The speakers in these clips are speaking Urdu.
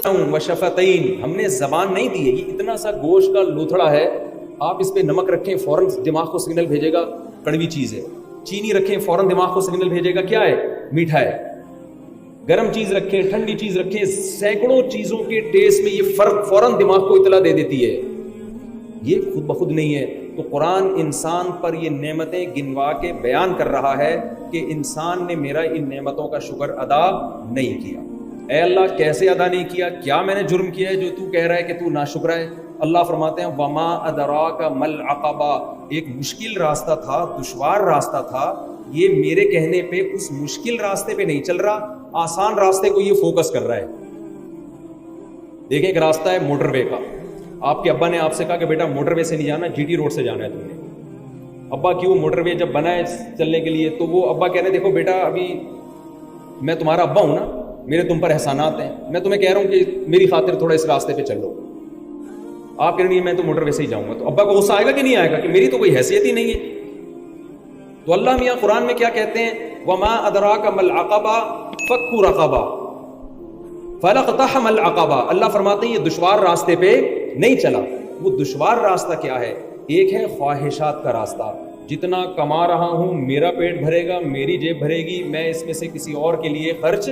وشفتین، ہم نے زبان نہیں دی ہے. یہ اتنا سا گوشت کا لوتھڑا ہے، آپ اس پہ نمک رکھیں فوراً دماغ کو سگنل بھیجے گا کڑوی چیز ہے. چینی رکھیں فوراً دماغ کو سگنل بھیجے گا کیا ہے؟ میٹھا ہے. گرم چیز رکھیں، ٹھنڈی چیز رکھیں، سینکڑوں چیزوں کے ٹیسٹ میں یہ فرق فوراً دماغ کو اطلاع دے دیتی ہے. یہ خود بخود نہیں ہے. تو قرآن انسان پر یہ نعمتیں گنوا کے بیان کر رہا ہے کہ انسان نے میرا ان نعمتوں کا شکر ادا نہیں کیا. اے اللہ کیسے ادا نہیں کیا؟ کیا میں نے جرم کیا ہے جو تو کہہ رہا ہے کہ تو ناشکرا ہے؟ اللہ فرماتے ہیں وما ادراک مل عقبہ، ایک مشکل راستہ تھا، دشوار راستہ تھا. یہ میرے کہنے پہ اس مشکل راستے پہ نہیں چل رہا، آسان راستے کو یہ فوکس کر رہا ہے. دیکھیں ایک راستہ ہے موٹر وے کا، آپ کے ابا نے آپ سے کہا کہ بیٹا موٹر وے سے نہیں جانا، جی ٹی روڈ سے جانا ہے تم نے. ابا کیوں؟ موٹر وے جب بنا ہے چلنے کے لیے، تو وہ ابا کہہ رہے دیکھو بیٹا ابھی میں تمہارا ابا ہوں نا، میرے تم پر احسانات ہیں، میں تمہیں کہہ رہا ہوں کہ میری خاطر تھوڑا اس راستے پہ چلو. آپ کہہ رہے ہیں میں تو موٹر وے سے ہی جاؤں گا. تو ابا کو غصہ آئے گا کہ نہیں آئے گا کہ میری تو کوئی حیثیت ہی نہیں ہے. تو اللہ میاں قرآن میں کیا کہتے ہیں؟ وما ادراک مل عقبہ فک رقبہ فلاقتحم العقبہ. اللہ فرماتے ہیں یہ دشوار راستے پہ نہیں چلا. وہ دشوار راستہ کیا ہے؟ ایک ہے خواہشات کا راستہ، جتنا کما رہا ہوں میرا پیٹ بھرے گا، میری جیب بھرے گی، میں اس میں سے کسی اور کے لیے خرچ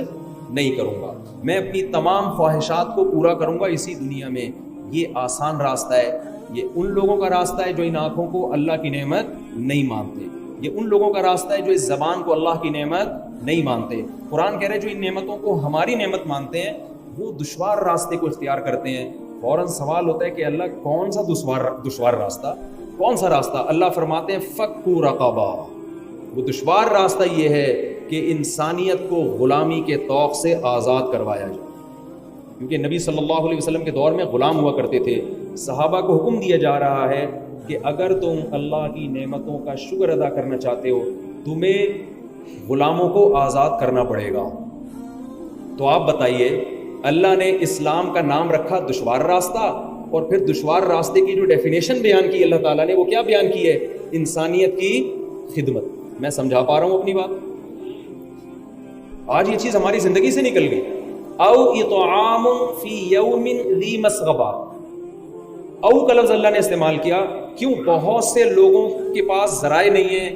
نہیں کروں گا، میں اپنی تمام خواہشات کو پورا کروں گا اسی دنیا میں. یہ آسان راستہ ہے. یہ ان لوگوں کا راستہ ہے جو ان آنکھوں کو اللہ کی نعمت نہیں مانتے. یہ ان لوگوں کا راستہ ہے جو اس زبان کو اللہ کی نعمت نہیں مانتے. قرآن کہہ رہے جو ان نعمتوں کو ہماری نعمت مانتے ہیں وہ دشوار راستے کو اختیار کرتے ہیں. فوراً سوال ہوتا ہے کہ اللہ کون سا دشوار راستہ، کون سا راستہ؟ اللہ فرماتے ہیں فکو رقبہ. وہ دشوار راستہ یہ ہے کہ انسانیت کو غلامی کے طوق سے آزاد کروایا جائے. کیونکہ نبی صلی اللہ علیہ وسلم کے دور میں غلام ہوا کرتے تھے. صحابہ کو حکم دیا جا رہا ہے کہ اگر تم اللہ کی نعمتوں کا شکر ادا کرنا چاہتے ہو تمہیں غلاموں کو آزاد کرنا پڑے گا. تو آپ بتائیے، اللہ نے اسلام کا نام رکھا دشوار راستہ، اور پھر دشوار راستے کی جو ڈیفینیشن بیان کی اللہ تعالیٰ نے وہ کیا بیان کی ہے؟ انسانیت کی خدمت. میں سمجھا پا رہا ہوں اپنی بات؟ آج یہ چیز ہماری زندگی سے نکل گئی. او اطعام فی یوم ذی مسغبہ. او کا لفظ اللہ نے استعمال کیا کیوں؟ بہت سے لوگوں کے پاس ذرائع نہیں ہیں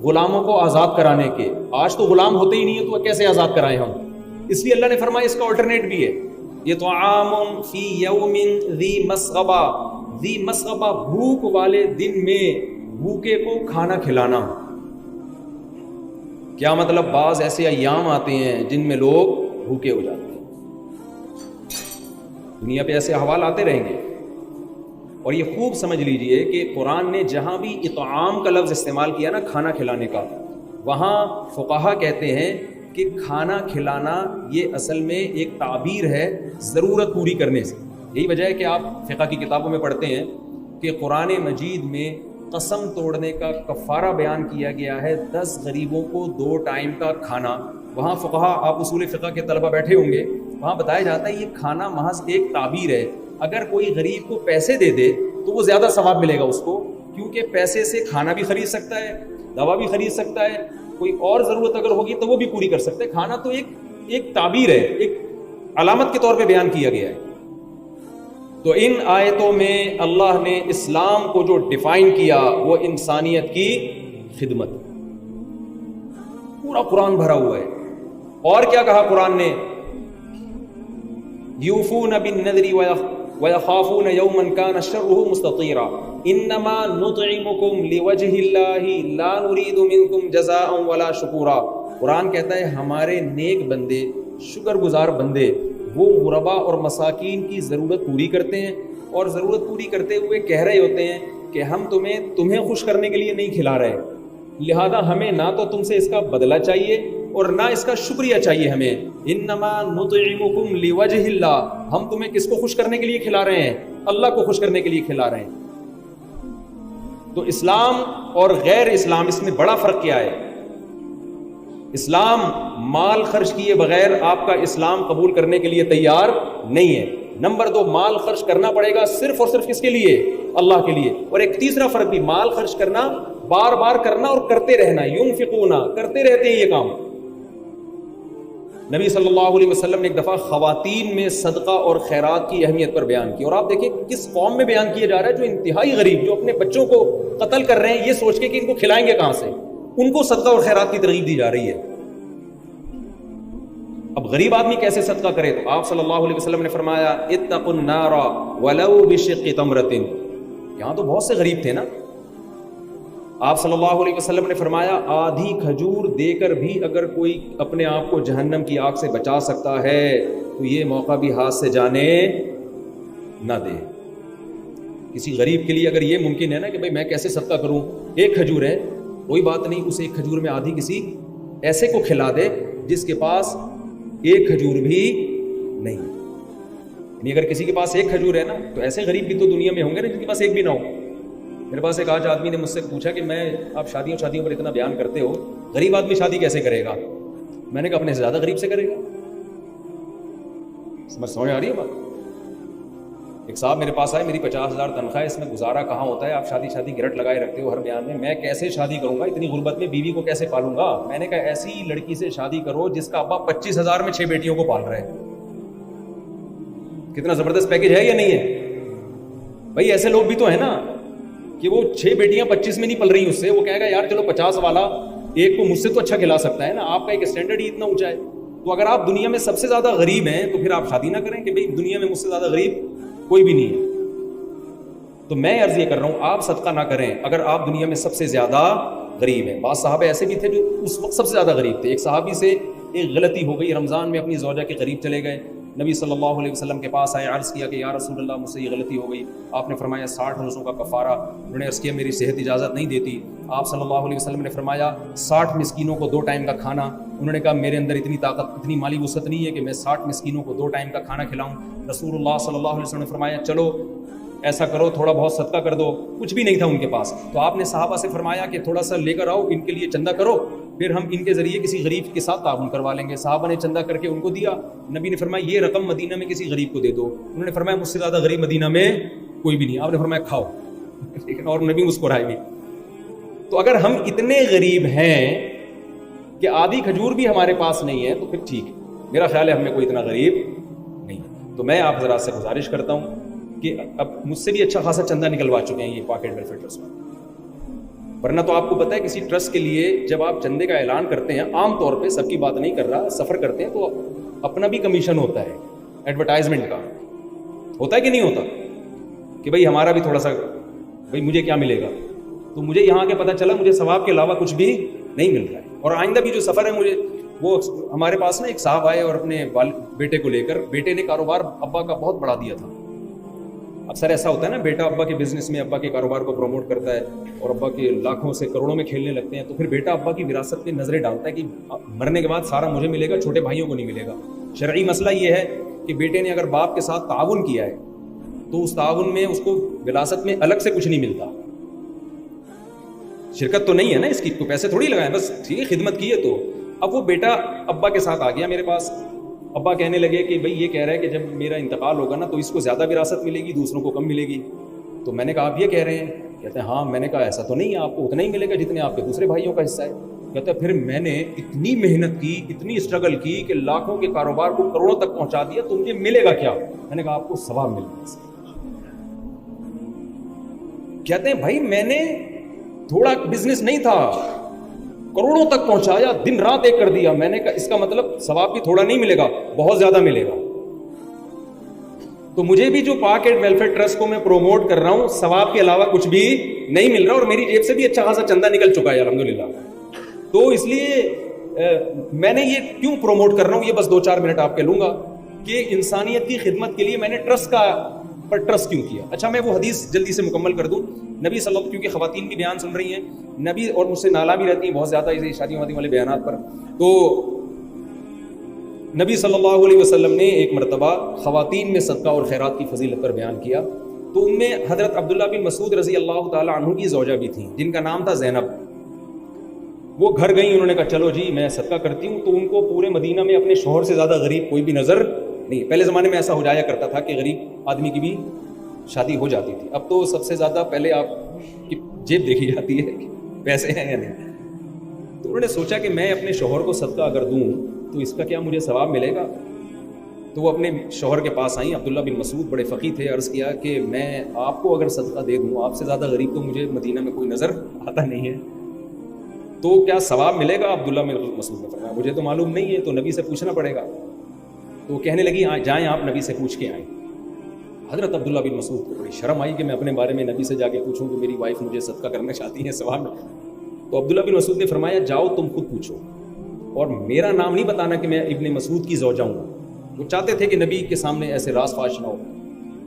غلاموں کو آزاد کرانے کے. آج تو غلام ہوتے ہی نہیں ہیں تو کیسے آزاد کرائیں ہم؟ اس لیے اللہ نے فرمایا اس کا آلٹرنیٹ بھی ہے. اطعام فی یوم ذی مسغبہ. ذی مسغبہ بھوک والے دن میں بھوکے کو کھانا کھلانا. کیا مطلب؟ بعض ایسے ایام آتے ہیں جن میں لوگ بھوکے ہو جاتے ہیں. دنیا پہ ایسے احوال آتے رہیں گے. اور یہ خوب سمجھ لیجئے کہ قرآن نے جہاں بھی اطعام کا لفظ استعمال کیا نا، کھانا کھلانے کا، وہاں فقہا کہتے ہیں کہ کھانا کھلانا یہ اصل میں ایک تعبیر ہے ضرورت پوری کرنے سے. یہی وجہ ہے کہ آپ فقہ کی کتابوں میں پڑھتے ہیں کہ قرآن مجید میں قسم توڑنے کا کفارہ بیان کیا گیا ہے 10 غریبوں کو 2 ٹائم کا کھانا. وہاں فقہا، آپ اصول فقہ کے طلبہ بیٹھے ہوں گے، وہاں بتایا جاتا ہے یہ کھانا محض ایک تعبیر ہے. اگر کوئی غریب کو پیسے دے دے تو وہ زیادہ ثواب ملے گا اس کو، کیونکہ پیسے سے کھانا بھی خرید سکتا ہے، دوا بھی خرید سکتا ہے، کوئی اور ضرورت اگر ہوگی تو وہ بھی پوری کر سکتے. کھانا تو ایک تعبیر ہے، ایک علامت کے طور پہ بیان کیا گیا ہے. تو ان آیتوں میں اللہ نے اسلام کو جو ڈیفائن کیا وہ انسانیت کی خدمت. پورا قرآن بھرا ہوا ہے. اور کیا کہا قرآن نے؟ یوفون بالنذر ویخافون یوما کان شرہ مستطیرا انما نطعمکم لوجہ اللہ لا نرید منکم جزاء ولا شکورا. قرآن کہتا ہے ہمارے نیک بندے، شکر گزار بندے، وہ غربا اور مساکین کی ضرورت پوری کرتے ہیں، اور ضرورت پوری کرتے ہوئے کہہ رہے ہوتے ہیں کہ ہم تمہیں خوش کرنے کے لیے نہیں کھلا رہے، لہذا ہمیں نہ تو تم سے اس کا بدلہ چاہیے اور نہ اس کا شکریہ چاہیے ہمیں. انما نطعمکم لوجہ اللہ، ہم تمہیں کس کو خوش کرنے کے لیے کھلا رہے ہیں؟ اللہ کو خوش کرنے کے لیے کھلا رہے ہیں. تو اسلام اور غیر اسلام، اس میں بڑا فرق کیا ہے؟ اسلام مال خرچ کیے بغیر آپ کا اسلام قبول کرنے کے لیے تیار نہیں ہے. نمبر 2، مال خرچ کرنا پڑے گا صرف اور صرف کس کے لیے؟ اللہ کے لیے. اور ایک تیسرا فرق بھی، مال خرچ کرنا، بار بار کرنا اور کرتے رہنا، ینفقون، کرتے رہتے ہیں یہ کام. نبی صلی اللہ علیہ وسلم نے ایک دفعہ خواتین میں صدقہ اور خیرات کی اہمیت پر بیان کی, اور آپ دیکھیں کس قوم میں بیان کیا جا رہا ہے جو انتہائی غریب, جو اپنے بچوں کو قتل کر رہے ہیں یہ سوچ کے کہ ان کو کھلائیں گے کہاں سے, ان کو صدقہ اور خیرات کی ترغیب دی جا رہی ہے. اب غریب آدمی کیسے صدقہ کرے؟ تو آپ صلی اللہ علیہ وسلم نے فرمایا اتقوا النار ولو بشق تمرۃ. یہاں تو بہت سے غریب تھے نا, آپ صلی اللہ علیہ وسلم نے فرمایا آدھی کھجور دے کر بھی اگر کوئی اپنے آپ کو جہنم کی آگ سے بچا سکتا ہے تو یہ موقع بھی ہاتھ سے جانے نہ دے. کسی غریب کے لیے اگر یہ ممکن ہے نا کہ بھائی میں کیسے صدقہ کروں, ایک کھجور ہے کوئی بات نہیں, اس ایک کھجور میں آدھی کسی ایسے کو کھلا دے جس کے پاس ایک کھجور بھی نہیں. یعنی اگر کسی کے پاس ایک کھجور ہے نا تو ایسے غریب بھی تو دنیا میں ہوں گے نا جن کے پاس ایک بھی نہ ہو. میرے پاس ایک آج آدمی نے مجھ سے پوچھا کہ میں آپ شادیوں پر اتنا بیان کرتے ہو, غریب آدمی شادی کیسے کرے گا؟ میں نے کہا اپنے سے زیادہ غریب سے کرے گا. سمجھ آ رہی ہے بات؟ ایک صاحب میرے پاس آئے, میری 50,000 تنخواہ ہے, اس میں گزارا کہاں ہوتا ہے, آپ شادی گرٹ لگائے رکھتے ہو ہر بیان میں کیسے شادی کروں گا, اتنی غربت میں بیوی کو کیسے پالوں گا؟ میں نے کہا ایسی لڑکی سے شادی کرو جس کا ابا 25,000 میں 6 بیٹیوں کو پال رہا ہے. کتنا زبردست پیکج ہے یا نہیں ہے بھائی؟ ایسے لوگ بھی تو ہیں نا کہ وہ 6 بیٹیاں 25 میں نہیں پل رہی اس سے, وہ کہے گا یار چلو 50 والا ایک کو مجھ سے تو اچھا کھلا سکتا ہے نا. آپ کا ایک اسٹینڈرڈ ہی اتنا اونچا ہے. تو اگر آپ دنیا میں سب سے زیادہ غریب ہیں تو پھر آپ شادی نہ کریں کہ بھئی دنیا میں مجھ سے زیادہ غریب کوئی بھی نہیں ہے. تو میں عرض یہ کر رہا ہوں آپ صدقہ نہ کریں اگر آپ دنیا میں سب سے زیادہ غریب ہیں. بعض صحابہ ایسے بھی تھے جو اس وقت سب سے زیادہ غریب تھے. ایک صحابی سے ایک غلطی ہو گئی, رمضان میں اپنی زوجہ کے قریب چلے گئے, نبی صلی اللہ علیہ وسلم کے پاس آئے, عرض کیا کہ یا رسول اللہ مجھ سے یہ غلطی ہو گئی. آپ نے فرمایا 60 روزوں کا کفارہ. انہوں نے عرض کیا میری صحت اجازت نہیں دیتی. آپ صلی اللہ علیہ وسلم نے فرمایا 60 مسکینوں کو 2 ٹائم کا کھانا. انہوں نے کہا میرے اندر اتنی طاقت اتنی مالی وسعت نہیں ہے کہ میں 60 مسکینوں کو 2 ٹائم کا کھانا کھلاؤں. رسول اللہ صلی اللہ علیہ وسلم نے فرمایا چلو ایسا کرو تھوڑا بہت صدقہ کر دو. کچھ بھی نہیں تھا ان کے پاس, تو آپ نے صحابہ سے فرمایا کہ تھوڑا سا لے کر آؤ, ان کے لیے چندہ کرو, پھر ہم ان کے ذریعے کسی غریب کے ساتھ تعاون کروا لیں گے. صحابہ نے چندہ کر کے ان کو دیا. نبی نے فرمایا یہ رقم مدینہ میں کسی غریب کو دے دو. انہوں نے فرمایا مجھ سے زیادہ غریب مدینہ میں کوئی بھی نہیں. آپ نے فرمایا کھاؤ, لیکن اور نبی مسکرائے بھی. تو اگر ہم اتنے غریب ہیں کہ آدھی کھجور بھی ہمارے پاس نہیں ہے تو پھر ٹھیک ہے, میرا خیال ہے ہم میں کوئی اتنا غریب نہیں ہے. تو میں آپ ذرا سے گزارش کرتا ہوں کہ اب مجھ سے بھی اچھا خاصا چندہ نکلوا چکے ہیں یہ پاکٹ ویلفیئر ٹرسٹ میں. ورنہ تو آپ کو پتہ ہے کسی ٹرسٹ کے لیے جب آپ چندے کا اعلان کرتے ہیں, عام طور پہ سب کی بات نہیں کر رہا, سفر کرتے ہیں تو اپنا بھی کمیشن ہوتا ہے ایڈورٹائزمنٹ کا, ہوتا ہے کہ نہیں ہوتا, کہ بھائی ہمارا بھی تھوڑا سا بھائی مجھے کیا ملے گا. تو مجھے یہاں کے پتہ چلا مجھے ثواب کے علاوہ کچھ بھی نہیں مل رہا ہے. اور آئندہ بھی جو سفر ہے مجھے وہ ہمارے پاس نا ایک صاحب آئے اور اپنے بیٹے کو لے کر, بیٹے نے کاروبار ابا کا بہت بڑھا دیا تھا. اکثر ایسا ہوتا ہے نا بیٹا ابا کے بزنس میں ابا کے کاروبار کو پروموٹ کرتا ہے اور ابا کے لاکھوں سے کروڑوں میں کھیلنے لگتے ہیں, تو پھر بیٹا ابا کی وراثت پہ نظریں ڈالتا ہے کہ مرنے کے بعد سارا مجھے ملے گا, چھوٹے بھائیوں کو نہیں ملے گا. شرعی مسئلہ یہ ہے کہ بیٹے نے اگر باپ کے ساتھ تعاون کیا ہے تو اس تعاون میں اس کو وراثت میں الگ سے کچھ نہیں ملتا. شرکت تو نہیں ہے نا اس کی, کو پیسے تھوڑی لگائے, بس ٹھیک ہے خدمت کی ہے. تو اب وہ بیٹا ابا کے ساتھ آ گیا میرے پاس. ابا کہنے لگے کہ بھئی یہ کہہ رہا ہے کہ جب میرا انتقال ہوگا نا تو اس کو زیادہ وراثت ملے گی, دوسروں کو کم ملے گی. تو میں نے کہا آپ یہ کہہ رہے ہیں؟ کہتے ہیں ہاں. میں نے کہا ایسا تو نہیں ہے, آپ کو اتنا ہی ملے گا جتنے آپ کے دوسرے بھائیوں کا حصہ ہے. کہتے ہیں پھر میں نے اتنی محنت کی, اتنی اسٹرگل کی کہ لاکھوں کے کاروبار کو کروڑوں تک پہنچا دیا, تو مجھے ملے گا کیا؟ میں نے کہا آپ کو ثواب مل گا. کہتے ہیں بھائی میں نے تھوڑا بزنس نہیں تھا, کروڑوں تک پہنچایا, دن رات ایک کر دیا. میں نے کہا اس کا مطلب ثواب بھی تھوڑا نہیں ملے گا, بہت زیادہ ملے گا. تو مجھے بھی جو پاک اینڈ ویلفیئر ٹرسٹ کو میں پروموٹ کر رہا ہوں ثواب کے علاوہ کچھ بھی نہیں مل رہا, اور میری جیب سے بھی اچھا خاصا چندہ نکل چکا ہے الحمدللہ. تو اس لیے میں نے یہ کیوں پروموٹ کر رہا ہوں, یہ بس 2-4 منٹ آپ کے لوں گا کہ انسانیت کی خدمت کے لیے میں نے ٹرسٹ کا پر ٹرسٹ کیوں کیا. اچھا میں وہ حدیث جلدی سے مکمل کر دوں. نبی صلی اللہ علیہ وسلم, کیونکہ خواتین کی بیان سن رہی ہیں نبی, اور مجھ سے نالا بھی رہتی ہیں بہت زیادہ اس شادی وادی والے بیانات پر, تو نبی صلی اللہ علیہ وسلم نے ایک مرتبہ خواتین میں صدقہ اور خیرات کی فضیلت پر بیان کیا. تو ان میں حضرت عبداللہ بن مسعود رضی اللہ تعالیٰ عنہ کی زوجہ بھی تھیں جن کا نام تھا زینب. وہ گھر گئیں, انہوں نے کہا چلو جی میں صدقہ کرتی ہوں. تو ان کو پورے مدینہ میں اپنے شوہر سے زیادہ غریب کوئی بھی نظر نہیں. پہلے زمانے میں ایسا ہو جایا کرتا تھا کہ غریب آدمی کی بھی شادی ہو جاتی تھی. اب تو سب سے زیادہ پہلے آپ کی جیب دیکھی جاتی ہے کہ پیسے ہیں یا نہیں. تو انہوں نے سوچا کہ میں اپنے شوہر کو صدقہ اگر دوں تو اس کا کیا مجھے ثواب ملے گا؟ تو وہ اپنے شوہر کے پاس آئیں، عبداللہ بن مسعود بڑے فقیہ تھے، عرض کیا کہ میں آپ کو اگر صدقہ دے دوں، آپ سے زیادہ غریب تو مجھے مدینہ میں کوئی نظر آتا نہیں ہے، تو کیا ثواب ملے گا؟ عبداللہ بن مسعود نے فرمایا مجھے تو معلوم نہیں ہے، تو نبی سے پوچھنا پڑے گا۔ تو کہنے لگی جائیں آپ نبی سے پوچھ کے آئیں۔ حضرت عبداللہ بن مسعود کو بڑی شرم آئی کہ میں اپنے بارے میں نبی سے جا کے پوچھوں کہ میری وائف مجھے صدقہ کرنا چاہتی ہے ثواب میں۔ تو عبداللہ بن مسعود نے فرمایا جاؤ تم خود پوچھو، اور میرا نام نہیں بتانا کہ میں ابن مسعود کی زوجہ ہوں۔ وہ چاہتے تھے کہ نبی کے سامنے ایسے راز فاش نہ ہو،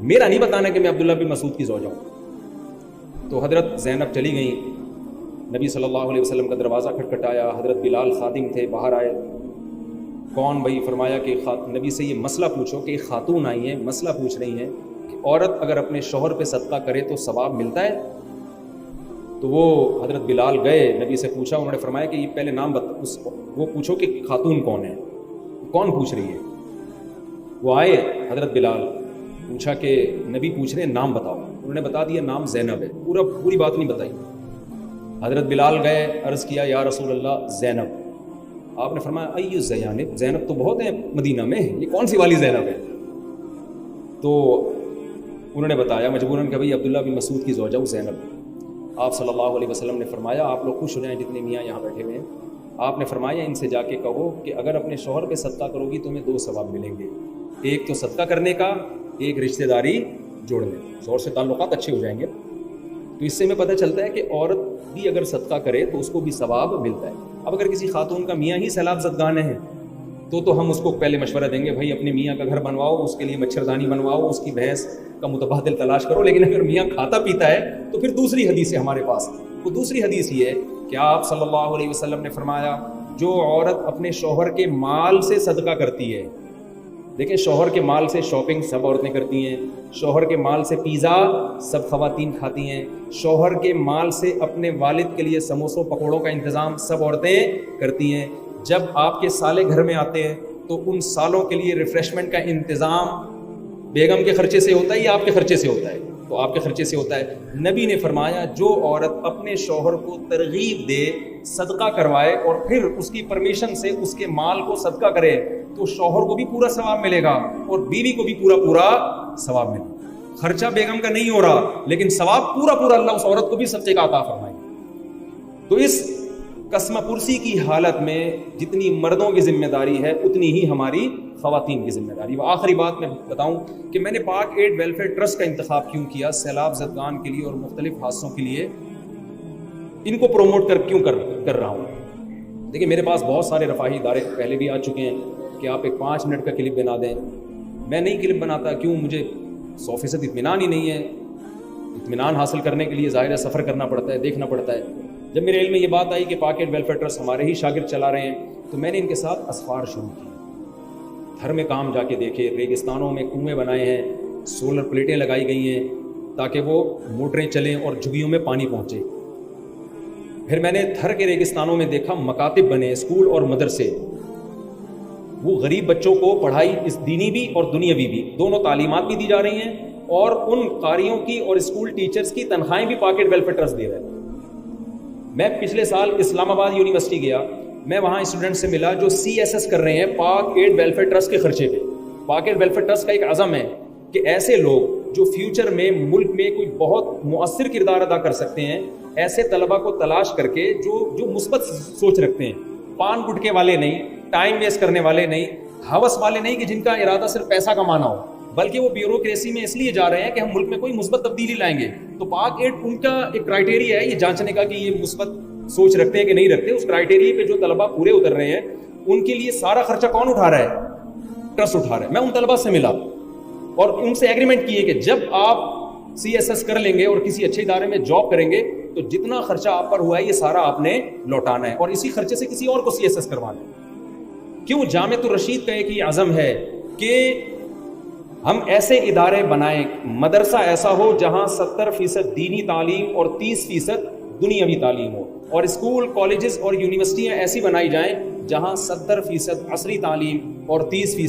میرا نہیں بتانا کہ میں عبداللہ بن مسعود کی زوجہ ہوں۔ تو حضرت زینب چلی گئیں، نبی صلی اللہ علیہ وسلم کا دروازہ کھٹکھٹایا، حضرت بلال خادم تھے، باہر آئے۔ کون بھائی؟ فرمایا کہ نبی سے یہ مسئلہ پوچھو کہ ایک خاتون آئی ہیں، مسئلہ پوچھ رہی ہیں کہ عورت اگر اپنے شوہر پہ صدقہ کرے تو ثواب ملتا ہے؟ تو وہ حضرت بلال گئے، نبی سے پوچھا، انہوں نے فرمایا کہ یہ پہلے نام وہ پوچھو کہ خاتون کون ہے، کون پوچھ رہی ہے۔ وہ آئے حضرت بلال، پوچھا کہ نبی پوچھ رہے ہیں نام بتاؤ، انہوں نے بتا دیا نام زینب ہے، پوری بات نہیں بتائی۔ حضرت بلال گئے، عرض کیا یا رسول اللہ زینب۔ آپ نے فرمایا ایو زینب، زینب تو بہت ہیں مدینہ میں، یہ کون سی والی زینب ہے؟ تو انہوں نے بتایا مجبوراً کہ بھائی عبداللہ بن مسعود کی زوجہ زینب۔ آپ صلی اللہ علیہ وسلم نے فرمایا آپ لوگ خوش ہو جائیں جتنے میاں یہاں بیٹھے ہوئے ہیں۔ آپ نے فرمایا ان سے جا کے کہو کہ اگر اپنے شوہر پہ صدقہ کرو گی تمہیں 2 ثواب ملیں گے، ایک تو صدقہ کرنے کا، ایک رشتہ داری جوڑنے، زور سے تعلقات اچھے ہو جائیں گے۔ تو اس سے ہمیں پتہ چلتا ہے کہ عورت بھی اگر صدقہ کرے تو اس کو بھی ثواب ملتا ہے۔ اب اگر کسی خاتون کا میاں ہی سیلاب زدگان ہے تو ہم اس کو پہلے مشورہ دیں گے بھائی اپنے میاں کا گھر بنواؤ، اس کے لیے مچھردانی بنواؤ، اس کی بھینس کا متبادل تلاش کرو۔ لیکن اگر میاں کھاتا پیتا ہے تو پھر دوسری حدیث ہے ہمارے پاس، وہ دوسری حدیث یہ ہے کہ آپ صلی اللہ علیہ وسلم نے فرمایا جو عورت اپنے شوہر کے مال سے صدقہ کرتی ہے، دیکھیں شوہر کے مال سے شاپنگ سب عورتیں کرتی ہیں، شوہر کے مال سے پیزا سب خواتین کھاتی ہیں، شوہر کے مال سے اپنے والد کے لیے سموسوں پکوڑوں کا انتظام سب عورتیں کرتی ہیں، جب آپ کے سالے گھر میں آتے ہیں تو ان سالوں کے لیے ریفریشمنٹ کا انتظام بیگم کے خرچے سے ہوتا ہے یا آپ کے خرچے سے ہوتا ہے؟ تو آپ کے خرچے سے ہوتا ہے۔ نبی نے فرمایا جو عورت اپنے شوہر کو ترغیب دے، صدقہ کروائے اور پھر اس کی پرمیشن سے اس کے مال کو صدقہ کرے تو شوہر کو بھی پورا ثواب ملے گا اور بیوی کو بھی پورا ثواب ملے گا۔ خرچہ بیگم کا نہیں ہو رہا لیکن ثواب پورا اللہ اس عورت کو بھی صدقے کا عطا فرمائے۔ تو اس قسم پرسی کی حالت میں جتنی مردوں کی ذمہ داری ہے اتنی ہی ہماری خواتین کی ذمہ داری۔ وہ آخری بات میں بتاؤں کہ میں نے پاک ایڈ ویلفیئر ٹرسٹ کا انتخاب کیوں کیا سیلاب زدگان کے لیے اور مختلف حادثوں کے لیے، ان کو پروموٹ کیوں کر رہا ہوں؟ دیکھیں میرے پاس بہت سارے رفاہی ادارے پہلے بھی آ چکے ہیں کہ آپ ایک 5 منٹ کا کلپ بنا دیں، میں نہیں کلپ بناتا، کیوں؟ مجھے 100% اطمینان ہی نہیں ہے۔ اطمینان حاصل کرنے کے لیے ظاہر ہے سفر کرنا پڑتا ہے، دیکھنا پڑتا ہے۔ جب میرے علم میں یہ بات آئی کہ پاکٹ ویلفیئر ٹرسٹ ہمارے ہی شاگرد چلا رہے ہیں تو میں نے ان کے ساتھ اسفار شروع کی، گھر میں کام جا کے دیکھے، ریگستانوں میں کنویں بنائے ہیں، سولر پلیٹیں لگائی گئی ہیں تاکہ وہ موٹریں چلیں اور جھگیوں میں پانی پہنچے۔ پھر میں نے تھر کے ریگستانوں میں دیکھا مکاتب بنے، اسکول اور مدرسے، وہ غریب بچوں کو پڑھائی اس دینی بھی اور دنیاوی بھی دونوں تعلیمات بھی دی جا رہی ہیں اور ان قاریوں کی اور اسکول ٹیچرز کی تنخواہیں بھی پاکٹ ویلفیئر ٹرسٹ دے رہے ہیں۔ میں پچھلے سال اسلام آباد یونیورسٹی گیا، میں وہاں اسٹوڈنٹ سے ملا جو CSS کر رہے ہیں پاک ایڈ ویلفیئر ٹرسٹ کے خرچے پہ۔ پاک ایڈ ویلفیئر ٹرسٹ کا ایک عزم ہے کہ ایسے لوگ جو فیوچر میں ملک میں کوئی بہت مؤثر کردار ادا کر سکتے ہیں، ایسے طلبہ کو تلاش کر کے جو مثبت سوچ رکھتے ہیں، پان گٹکے والے نہیں، ٹائم ویسٹ کرنے والے نہیں، ہوس والے نہیں کہ جن کا ارادہ صرف پیسہ کمانا ہو، بلکہ وہ بیوروکریسی میں اس لیے جا رہے ہیں کہ ہم ملک میں کوئی مثبت تبدیلی لائیں گے۔ تو پاک ایڈ ان کا ایک کرائٹیریا ہے یہ جانچنے کا کہ یہ مثبت سوچ رکھتے ہیں کہ نہیں رکھتے۔ اس کرائٹیریا پہ جو طلبہ پورے اتر رہے ہیں ان کے لیے سارا خرچہ کون اٹھا رہا ہے؟ ٹرسٹ اٹھا رہا ہے۔ میں ان طلبہ سے ملا اور ان سے ایگریمنٹ کیے کہ جب آپ CSS کر لیں گے اور کسی اچھے ادارے میں جاب کریں گے تو جتنا خرچہ آپ پر ہوا ہے یہ سارا آپ نے لوٹانا ہے اور اسی خرچے سے کسی اور کو CSS کروانا ہے۔ کیوں؟ جامعۃ الرشید کا ایک یہ عزم ہے کہ ہم ایسے ادارے بنائیں، مدرسہ ایسا ہو جہاں 70% دینی تعلیم اور 30% دنیاوی تعلیم ہو، اور اسکول، کالجز اور یونیورسٹیاں ایسی بنائی جائیں جہاں 70% عصری تعلیم اور 30%